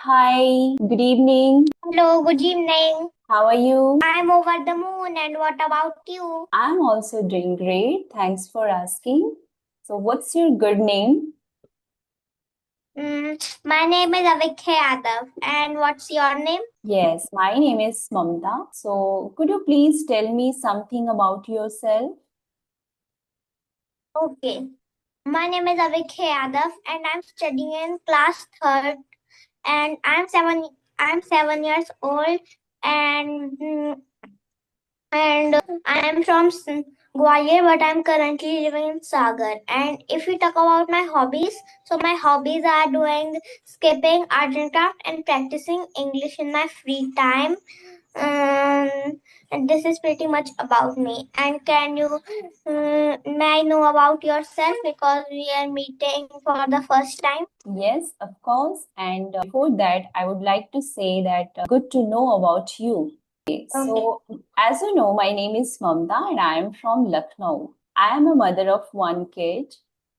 Hi, good evening. Hello, good evening. How are you? I'm over the moon, and what about you? I'm also doing great. Thanks for asking. So, what's your good name? My name is Avikhay Yadav, and what's your name? Yes, my name is Mamta. So, could you please tell me something about yourself? Okay. My name is Avikhay Yadav, and I'm studying in class third, and I'm 7 years old, and and I am from Gwalior, but I'm currently living in Sagar. And if we talk about my hobbies, so my hobbies are doing skipping, art and craft, and practicing English in my free time. And this is pretty much about me. And can you, may I know about yourself because we are meeting for the first time? Yes, of course. And before that, I would like to say that good to know about you. Okay, Okay. so, as you know, my name is Mamta and I am from Lucknow. I am a mother of one kid.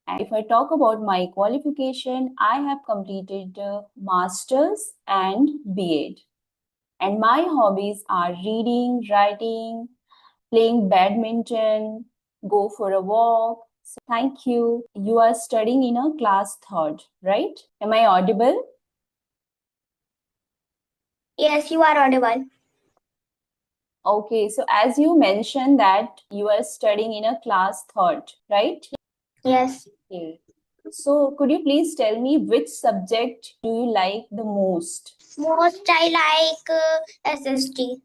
And if I talk about my qualification, I have completed master's and B.Ed. And my hobbies are reading, writing, playing badminton, go for a walk. So thank you. You are studying in a class third, right? Am I audible? Yes, you are audible. Okay, so as you mentioned that you are studying in a class third, right? Yes. Okay. So could you please tell me which subject do you like the most? Most I like SST.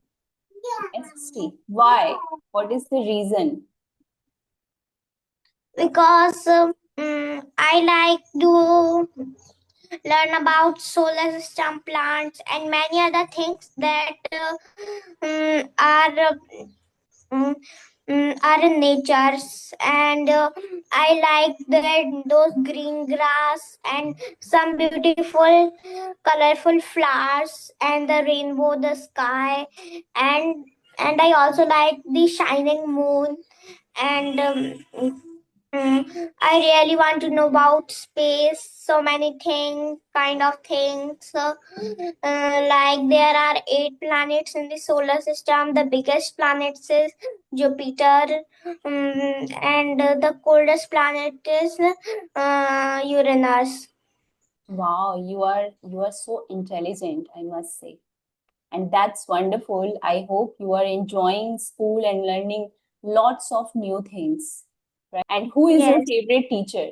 SST. Why? What is the reason? Because I like to learn about solar system plants and many other things that um, are in natures, and I like that those green grass and some beautiful colorful flowers and the rainbow, the sky, and I also like the shining moon, and I really want to know about space, so many things, kind of things. Like there are 8 planets in the solar system. The biggest planet is Jupiter, and the coldest planet is Uranus. Wow, you are so intelligent, I must say. And that's wonderful. I hope you are enjoying school and learning lots of new things, right? And who is your Yes. favorite teacher?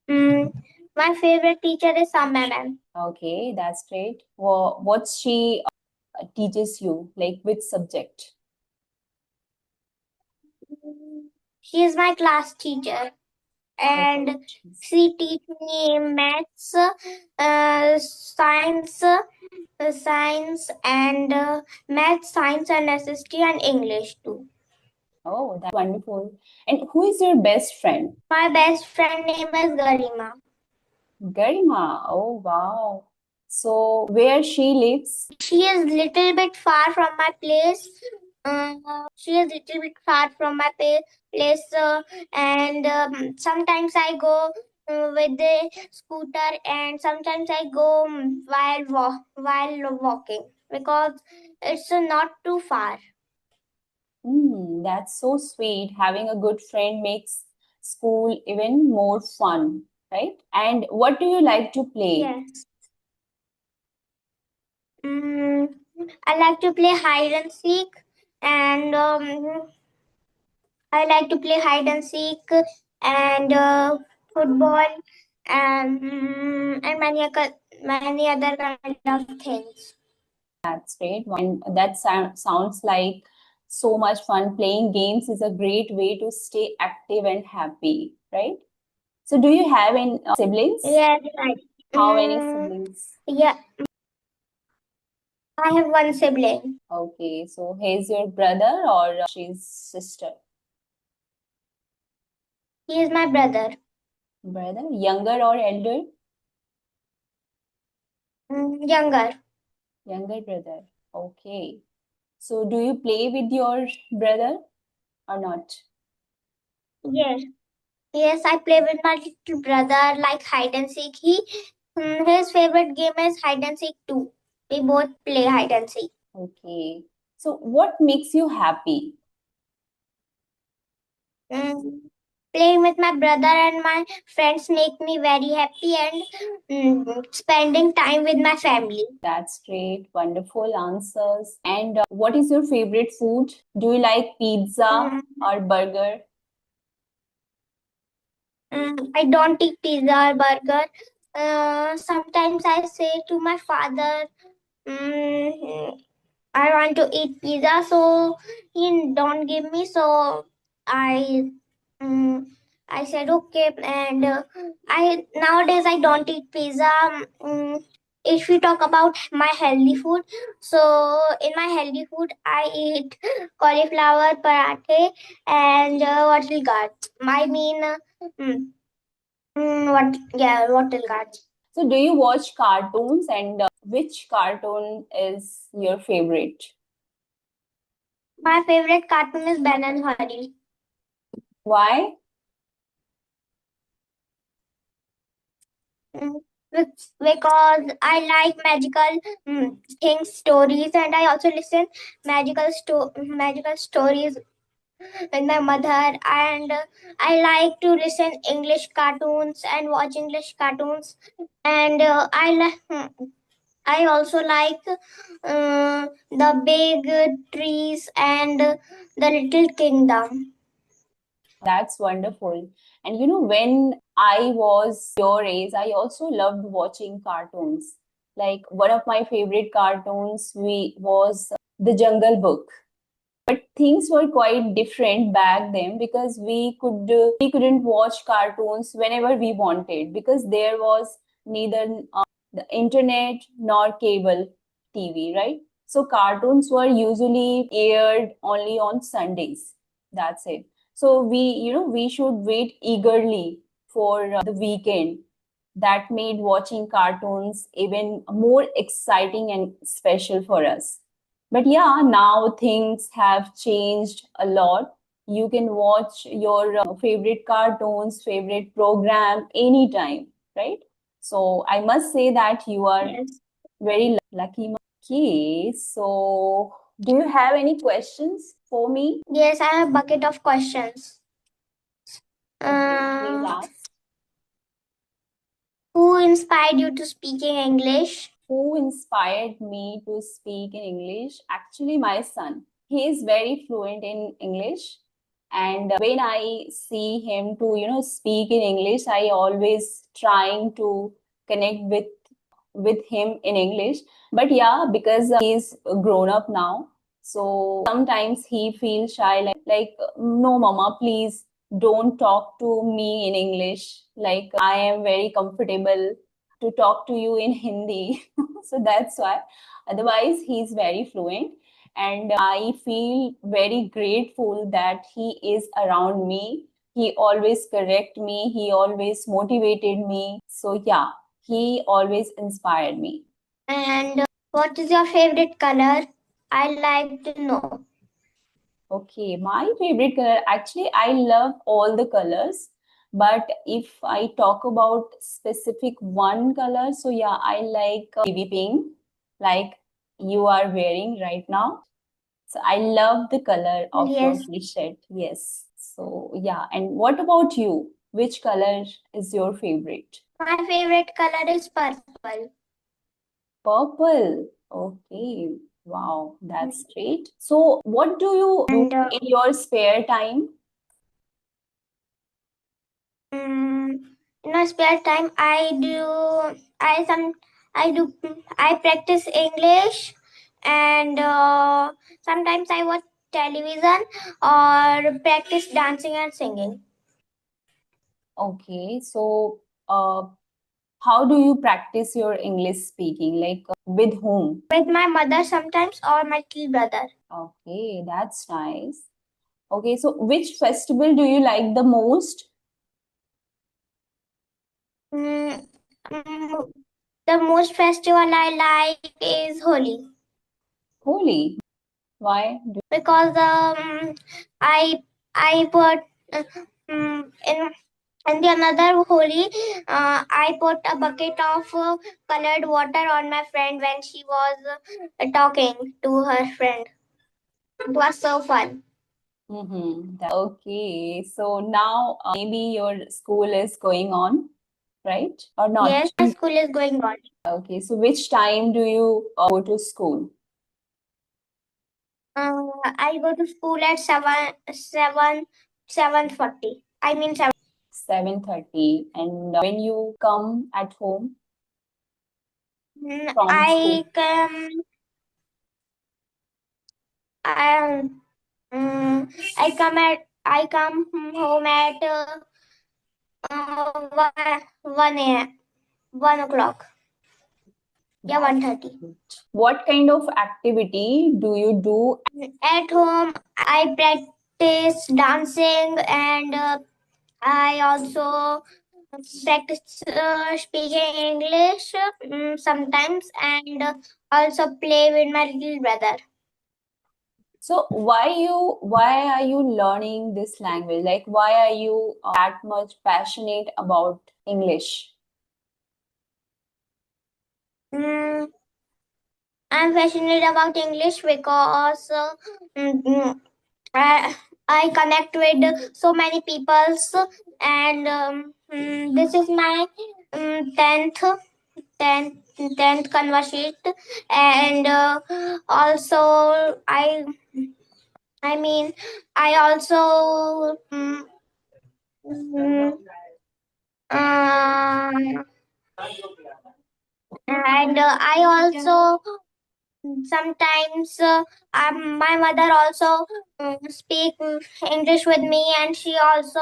Mm, my favorite teacher is Sam ma'am. Okay, that's great. Well, what she teaches you, like which subject? She is my class teacher, Okay. and she teach me maths, science and math, science and SST and English too. Oh, that's wonderful. And who is your best friend? My best friend name is Garima. Garima. Oh, wow. So, where she lives? She is little bit far from my place. She is little bit far from my place, and sometimes I go with the scooter, and sometimes I go while walking because it's not too far. That's so sweet. Having a good friend makes school even more fun, right? And what do you like to play? Yes. Mm, I like to play hide and seek, and I like to play hide and seek and football and many other kind of things. That's great. And that sounds like so much fun. Playing games is a great way to stay active and happy, right? So, do you have any siblings? Yes, right. How many Mm, siblings? yeah, I have one sibling. Okay, so he's your brother or she's sister? He is my brother. Brother, younger or elder? Younger. Younger brother. Okay. So, do you play with your brother or not? Yes. Yes, I play with my little brother like hide and seek. His favorite game is hide and seek too. We both play hide and seek. Okay. So what makes you happy? Mm, Playing with my brother and my friends make me very happy, and spending time with my family. That's great. Wonderful answers. And what is your favorite food? Do you like pizza Mm, or burger? I don't eat pizza or burger. Sometimes I say to my father, mm, I want to eat pizza, so he don't give me. So I, mm, I said okay, and I nowadays I don't eat pizza. If we talk about my healthy food, so in my healthy food I eat cauliflower parathe and what will got? I mean, mm, what? Yeah, what will got? So do you watch cartoons and which cartoon is your favorite? My favorite cartoon is Ben and Hurry. Why? Mm, because I like magical things, stories, and I also listen magical stories with my mother. And I like to listen English cartoons and watch English cartoons. And I also like the big trees and the little kingdom. That's wonderful. And you know, when I was your age, I also loved watching cartoons. Like one of my favorite cartoons we was The Jungle Book. But things were quite different back then because we couldn't watch cartoons whenever we wanted because there was neither the internet nor cable TV, right? So cartoons were usually aired only on Sundays. That's it. So we should wait eagerly for the weekend. That made watching cartoons even more exciting and special for us. But yeah, now things have changed a lot. You can watch your favorite cartoons, favorite program anytime, right? So I must say that you are Yes. very lucky. Okay, so do you have any questions for me? Yes, I have a bucket of questions. Okay, please Uh, ask. who inspired you to speaking English? Who inspired me to speak in English? Actually, my son. He is very fluent in English. And when I see him to, speak in English, I always trying to connect with him in English. But yeah, because he's grown up now, so sometimes he feels shy, like no, mama, please don't talk to me in English. Like I am very comfortable to talk to you in Hindi. So that's why. Otherwise, he's very fluent. And I feel very grateful that he is around me. He always correct me. He always motivated me. So yeah, he always inspired me. And what is your favorite color? I like to know. Okay, my favorite color, actually, I love all the colors. But if I talk about specific one color, so yeah, I like baby pink, like you are wearing right now. So I love the color of your Yes, t-shirt. Yes. So yeah, and what about you? Which color is your favorite? my favorite color is purple. Purple. Okay. Wow, that's great. So, what do you do And in your spare time? in my spare time, I some I do I practice English, and sometimes I watch television or practice dancing and singing Okay, so how do you practice your English speaking? Like with whom? with my mother sometimes or my little brother. Okay, that's nice. Okay, so which festival do you like the most? Mm, mm, the most festival I like is Holi Holi. Why? because I put in And the another Holi, I put a bucket of colored water on my friend when she was talking to her friend. It was so fun. Mm-hmm. Okay. So now maybe your school is going on, right? Or not? Yes, my school is going on. Okay. So which time do you go to school? I go to school at 7:40. I mean 7:30. And when you come at home from I school? come I I come home at 1 a.m. 1 o'clock. Yeah, 1:30. What kind of activity do you do? At home, I practice dancing and I also practice speaking English sometimes and also play with my little brother. So why are you learning this language? Like why are you that much passionate about English? Mm, I'm passionate about English because mm, mm, I connect with so many peoples and this is my 10th 10th 10th conversation and also I mean I also mm, uh, and I also sometimes my mother also speak English with me and she also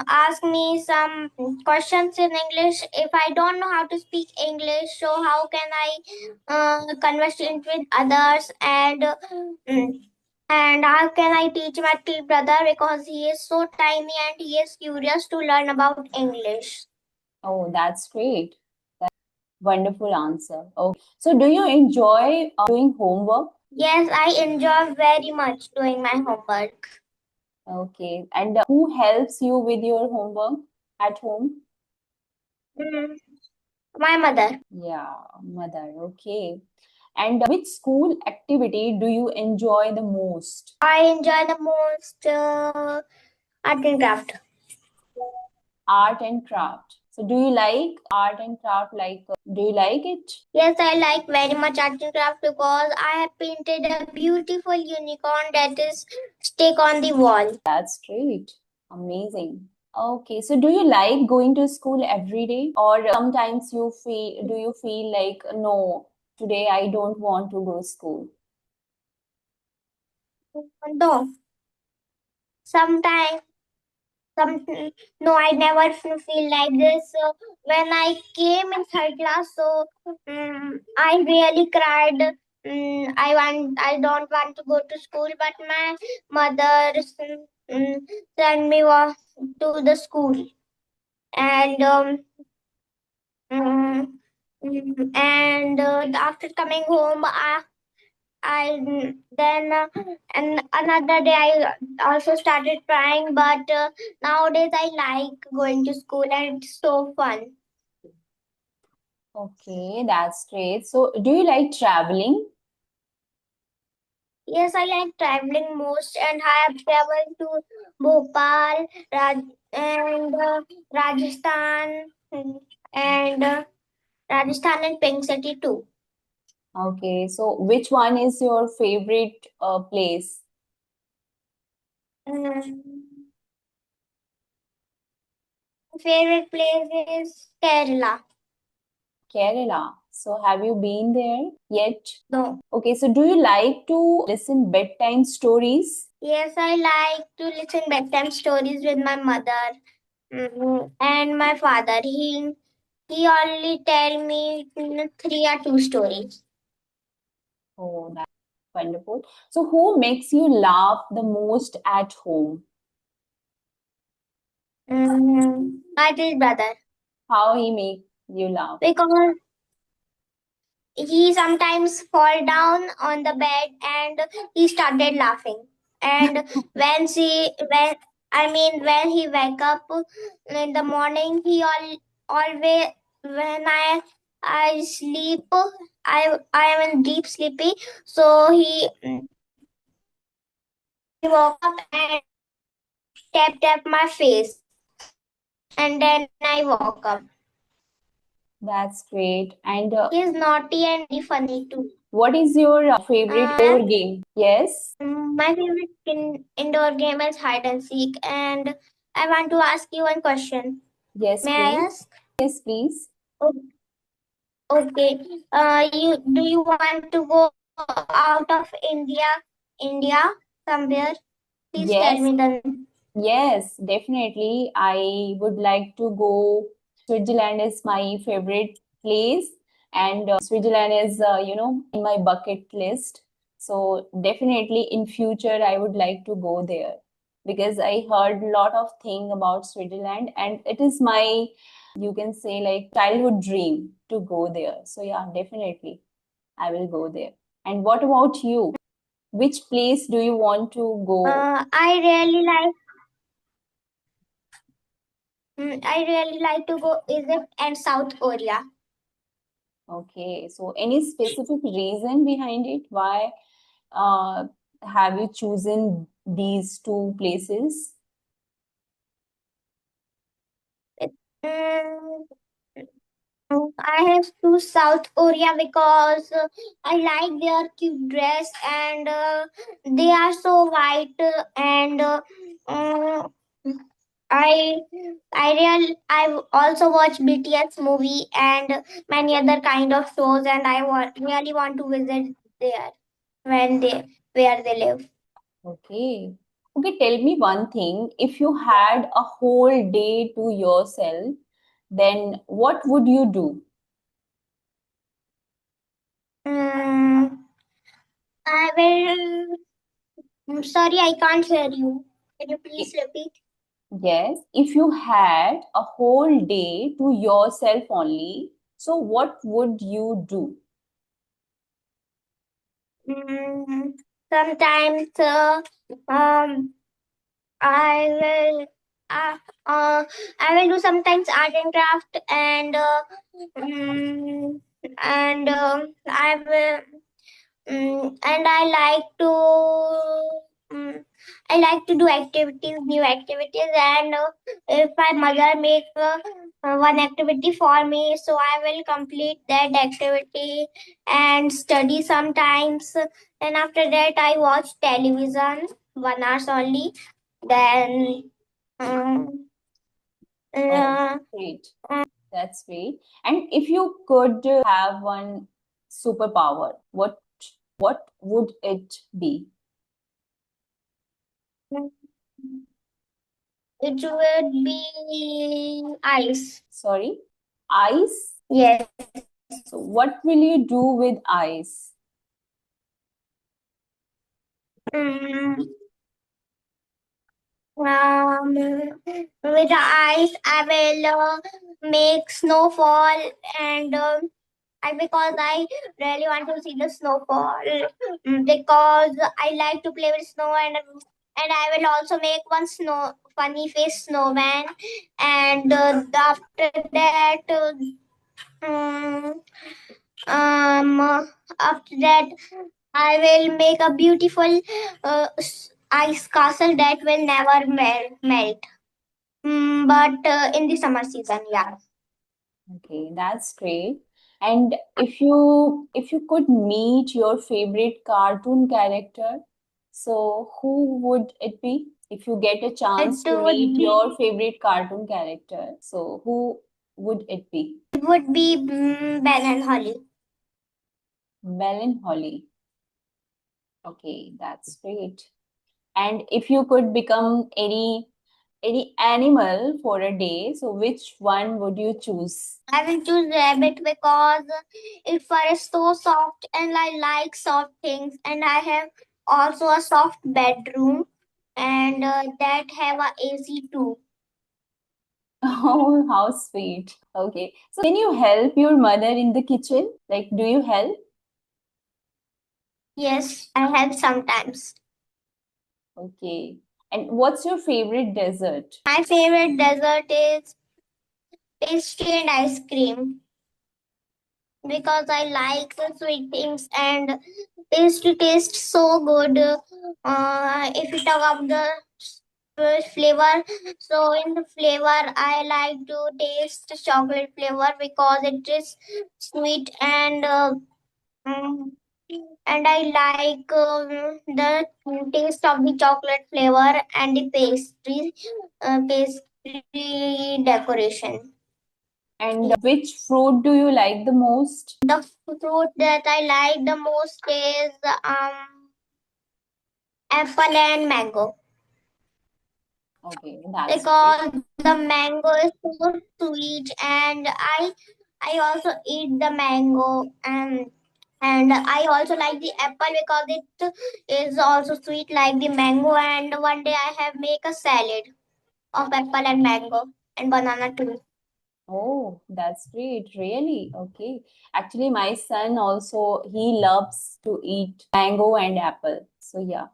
ask me some questions in English. If I don't know how to speak English, so how can I converse it with others and how can I teach my little brother because he is so tiny and he is curious to learn about English. Oh, that's great. Wonderful answer. Okay. So do you enjoy doing homework? Yes, I enjoy very much doing my homework. Okay. And who helps you with your homework at home? Mm, my mother. Yeah, mother. Okay. And which school activity do you enjoy the most? I enjoy the most art and craft. Art and craft. So do you like art and craft? Like, do you like it? Yes, I like very much art and craft because I have painted a beautiful unicorn that is stick on the wall. That's great. Amazing. Okay, so do you like going to school every day, or sometimes do you feel like, no, today I don't want to go to school? No, sometimes some no, I never feel like this. When I came in third class, so I really cried. I don't want to go to school, but my mother sent me to the school, and after coming home, I then and another day I also started crying, but nowadays I like going to school and it's so fun. Okay, that's great. So do you like traveling? Yes, I like traveling most, and I have traveled to Bhopal, and Rajasthan, and Rajasthan and Pink City too. Okay, so which one is your favorite place? Mm, favorite place is Kerala. Kerala. So have you been there yet? No. Okay, so do you like to listen bedtime stories? Yes, I like to listen bedtime stories with my mother and my father. He only tell me 3 or 2 stories. Oh, that's wonderful. So who makes you laugh the most at home? My little brother How he make you laugh? because he sometimes fall down on the bed and he started laughing. And when I mean, when he wake up in the morning, he always when I sleep, I am in deep sleepy. So he woke up and tapped my face, and then I woke up. That's great. And He's naughty and very funny too. what is your favorite indoor game? Yes. My favorite indoor game is hide and seek, and I want to ask you one question. Yes, May I please. ask? Yes, please. Okay. You want to go out of India somewhere? Please tell Yes. me the name. Yes, definitely. I would like to go. Switzerland is my favorite place, and Switzerland is, in my bucket list. So definitely in future, I would like to go there because I heard a lot of thing about Switzerland, and it is my, you can say, like childhood dream to go there. So yeah, definitely I will go there. And what about you? Which place do you want to go? I really like to go Egypt and South Korea. Okay, so any specific reason behind it? Why uh, have you chosen these two places? Mm, I have to South Korea because I like their cute dress and they are so white um, I I also watch BTS movie and many other kind of shows and really want to visit there when they where they live. Okay. Okay, tell me one thing. If you had a whole day to yourself, then what would you do? Mm, I will. Sorry, I can't hear you. Can you please repeat? Yes, if you had a whole day to yourself only, so what would you do? Mm, sometimes um I will uh, uh I will do sometimes art and craft mm, and I will and mm, I like to do activities, new activities, and if my mother make one activity for me, so I will complete that activity and study sometimes. Then after that, I watch television 1 hour only. Then um, Oh, uh, great. That's great. And if you could have one superpower, what would it be? it would be ice. Sorry, ice? Yes. So what will you do with ice? Mm, with the ice, I will make snowfall and because I really want to see the snowfall because I like to play with snow and I will also make one snow funny face snowman and after that um, after that I will make a beautiful ice castle that will never melt. But in the summer season, yeah. Okay, that's great. And if you could meet your favorite cartoon character, so who would it be? If you get a It chance to would meet be your favorite cartoon character, so who would it be? it would be Ben and Holly. Belle and Holly. Okay, that's great. And if you could become any animal for a day, so which one would you choose? I will choose rabbit because its fur is so soft and I like soft things and I have also a soft bedroom and that have a AC too. Oh, how sweet. Okay. So can you help your mother in the kitchen? Like, do you help? Yes, I have sometimes. Okay. And what's your favorite dessert? My favorite dessert is pastry and ice cream because I like the sweet things and pastry tastes so good. If you talk about the flavor, so in the flavor, I like to taste chocolate flavor because it is sweet mm, and I like the taste of the chocolate flavor and the pastry decoration. And which fruit do you like the most? The fruit that I like the most is apple and mango Okay, that's great. because the mango is so sweet and I also eat the mango and I also like the apple because it is also sweet like the mango and one day I have make a salad of apple and mango and banana too. Oh, that's great. Really? Okay. Actually, my son also, he loves to eat mango and apple. So yeah,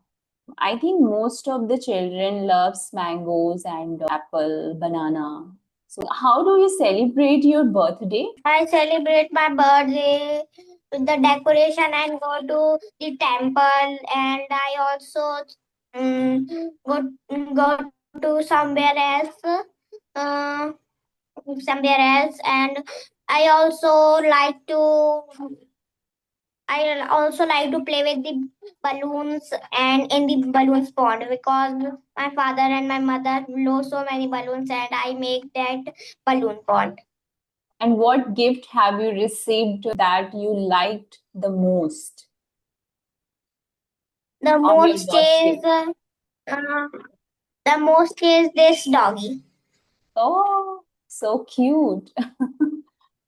I think most of the children loves mangoes and apple, banana. So how do you celebrate your birthday? I celebrate my birthday with the decoration and go to the temple and I also go to uh, somewhere else and I also like to I also like to play with the balloons and in the balloons pond because my father and my mother blow so many balloons and I make that balloon pond. And what gift have you received that you liked the most The on your most is birthday? uh, the most is this doggy. Oh, so cute.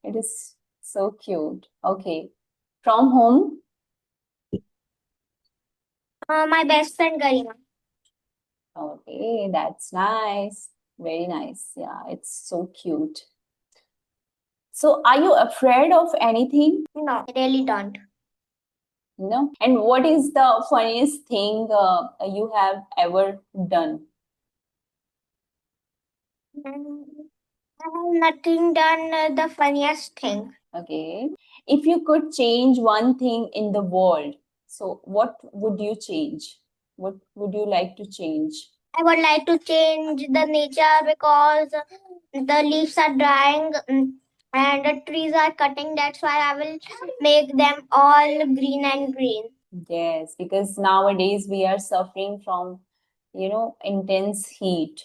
It is so cute. Okay. From home? My best friend Garima. Okay, that's nice. Very nice. Yeah, it's so cute. So, are you afraid of anything? No, I really don't. No. And what is the funniest thing you have ever done? Mm, I have nothing done the funniest thing. Okay. If you could change one thing in the world, so what would you change? What would you like to change? I would like to change the nature because the leaves are drying and the trees are cutting. That's why I will make them all green and green. Yes, because nowadays we are suffering from, intense heat.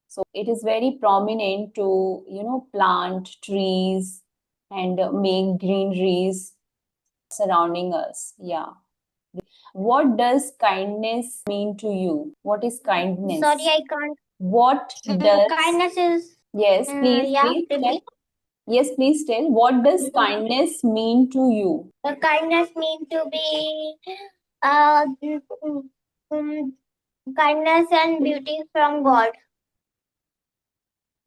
So it is very prominent to, plant trees and make greeneries surrounding us. Yeah. What does kindness mean to you? What is kindness? Sorry, I can't. What does, Kindness is, yes, yeah, please tell. repeat. Yes, please tell. What does kindness mean to you? The kindness mean to be uh, mm, kindness and beauty from God.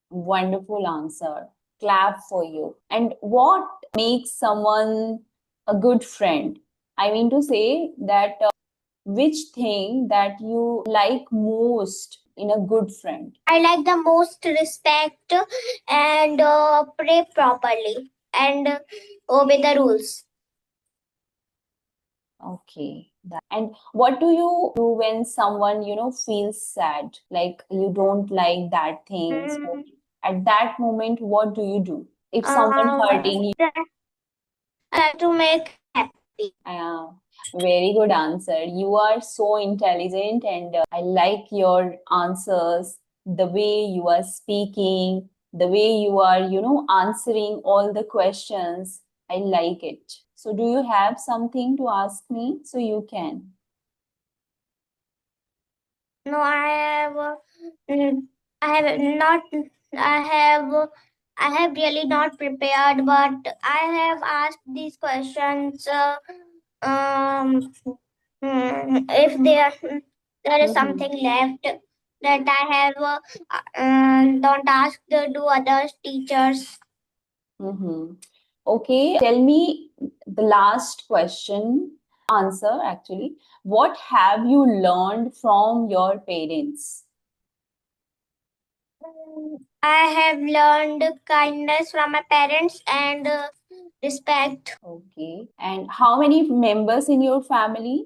Wonderful answer. Clap for you. And what makes someone a good friend? I mean to say that which thing that you like most in a good friend? I like the most respect and pray properly and obey the rules. Okay. And what do you do when someone, feels sad? Like you don't like that thing. So Mm, at that moment, what do you do? If someone uh, hurting you, I like to make happy. very good answer. You are so intelligent, and I like your answers, the way you are speaking, the way you are, answering all the questions. I like it. So, do you have something to ask me? So you can. No, mm, I have not. I have. I have really not prepared, but I have asked these questions. If there is Mm-hmm. something left that I have, don't ask do other teachers. Mm-hmm. Okay, tell me the last question, answer actually. What have you learned from your parents? I have learned kindness from my parents and respect. Okay. And how many members in your family?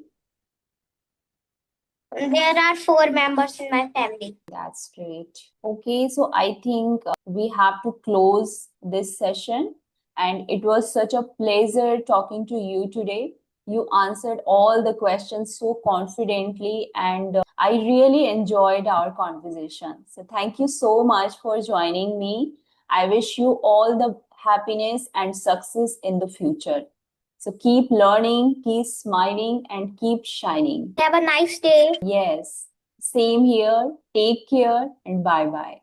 There are 4 members in my family. That's great. Okay, so I think we have to close this session. And it was such a pleasure talking to you today. You answered all the questions so confidently, and I really enjoyed our conversation. So, thank you so much for joining me. I wish you all the happiness and success in the future. So, keep learning, keep smiling, and keep shining. Have a nice day. Yes. Same here. Take care and bye bye.